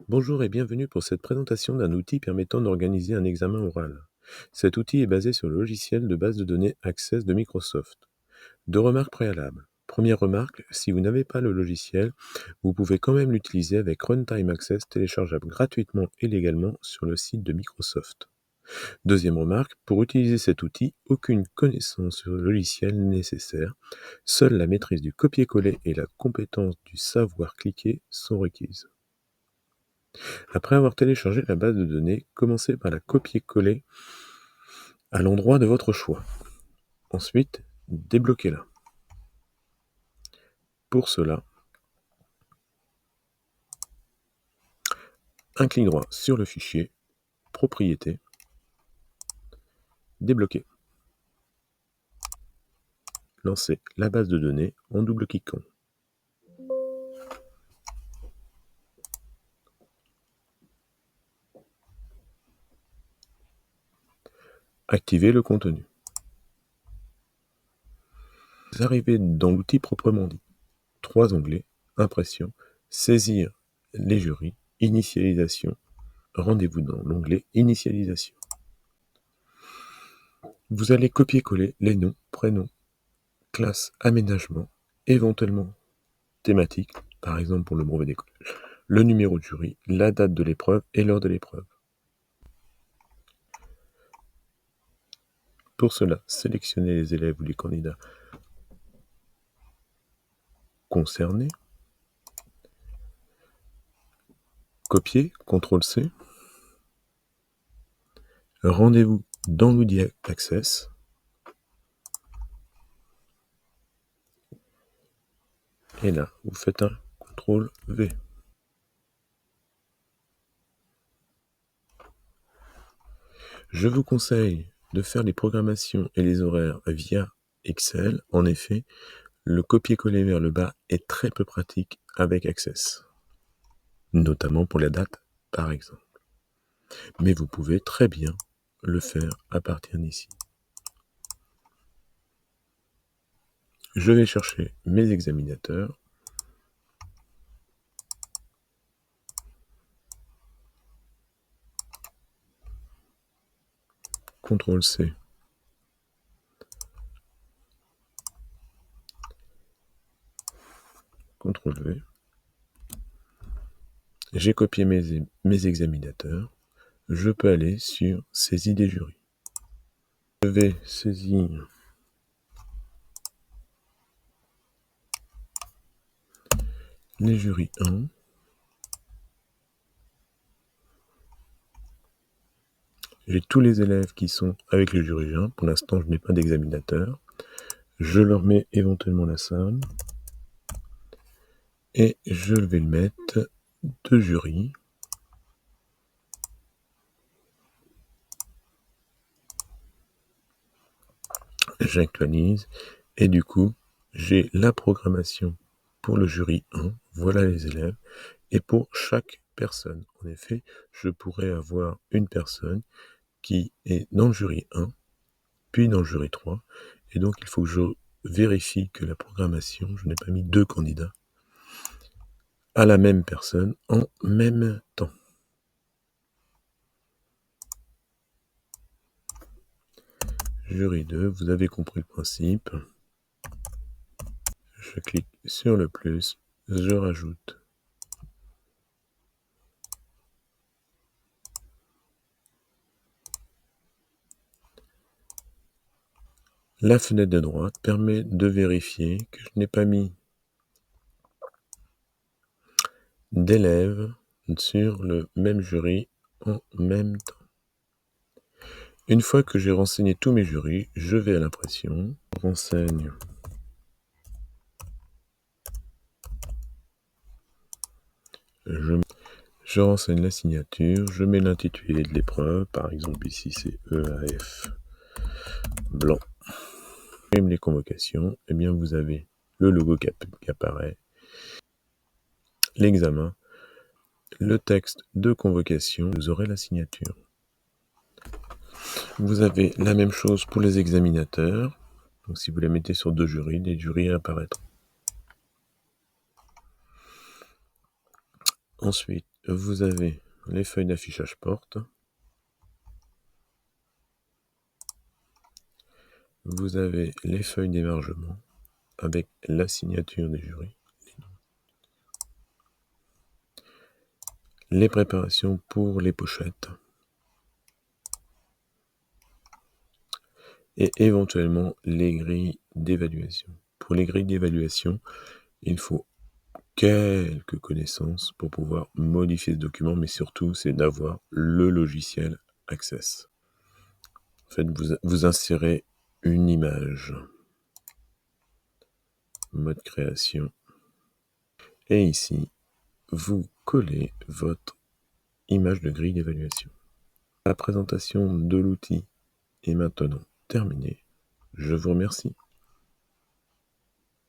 Bonjour et bienvenue pour cette présentation d'un outil permettant d'organiser un examen oral. Cet outil est basé sur le logiciel de base de données Access de Microsoft. Deux remarques préalables. Première remarque, si vous n'avez pas le logiciel, vous pouvez quand même l'utiliser avec Runtime Access téléchargeable gratuitement et légalement sur le site de Microsoft. Deuxième remarque, pour utiliser cet outil, aucune connaissance sur le logiciel n'est nécessaire. Seule la maîtrise du copier-coller et la compétence du savoir cliquer sont requises. Après avoir téléchargé la base de données, commencez par la copier-coller à l'endroit de votre choix. Ensuite, débloquez-la. Pour cela, un clic droit sur le fichier, Propriétés, Débloquer. Lancez la base de données en double-cliquant. Activez le contenu. Vous arrivez dans l'outil proprement dit. 3 onglets, Impression, Saisir les jurys, Initialisation. Rendez-vous dans l'onglet Initialisation. Vous allez copier-coller les noms, prénoms, classe, aménagement, éventuellement thématique, par exemple pour le brevet d'école, le numéro de jury, la date de l'épreuve et l'heure de l'épreuve. Pour cela, sélectionnez les élèves ou les candidats concernés, copier, CTRL-C, rendez-vous dans l'outil Access, et là, vous faites un CTRL-V. Je vous conseille de faire les programmations et les horaires via Excel. En effet, le copier-coller vers le bas est très peu pratique avec Access, notamment pour la date, par exemple. Mais vous pouvez très bien le faire à partir d'ici. Je vais chercher mes examinateurs. CTRL-C. CTRL-V. J'ai copié mes examinateurs. Je peux aller sur Saisie des jurys. Je vais saisir les jurys 1. J'ai tous les élèves qui sont avec le jury 1. Pour l'instant, je n'ai pas d'examinateur. Je leur mets éventuellement la salle. Et je vais le mettre de jury. J'actualise. Et du coup, j'ai la programmation pour le jury 1. Voilà les élèves. Et pour chaque personne, en effet, je pourrais avoir une personne qui est dans le jury 1, puis dans le jury 3. Et donc, il faut que je vérifie que la programmation, je n'ai pas mis 2 candidats à la même personne en même temps. Jury 2, vous avez compris le principe. Je clique sur le plus, je rajoute la fenêtre de droite, permet de vérifier que je n'ai pas mis d'élèves sur le même jury en même temps. Une fois que j'ai renseigné tous mes jurys, je vais à l'impression, renseigne je renseigne la signature, je mets l'intitulé de l'épreuve, par exemple ici c'est EAF blanc. J'aime les convocations, et bien vous avez le logo qui apparaît, l'examen, le texte de convocation, vous aurez la signature. Vous avez la même chose pour les examinateurs. Donc si vous les mettez sur 2 jurys, les jurys apparaîtront. Ensuite, vous avez les feuilles d'affichage porte, vous avez les feuilles d'émargement avec la signature des jurys, les préparations pour les pochettes et éventuellement les grilles d'évaluation. Pour les grilles d'évaluation, il faut quelques connaissances pour pouvoir modifier ce document, mais surtout, c'est d'avoir le logiciel Access. En fait, vous insérez une image, mode création, et ici, vous collez votre image de grille d'évaluation. La présentation de l'outil est maintenant terminée. Je vous remercie.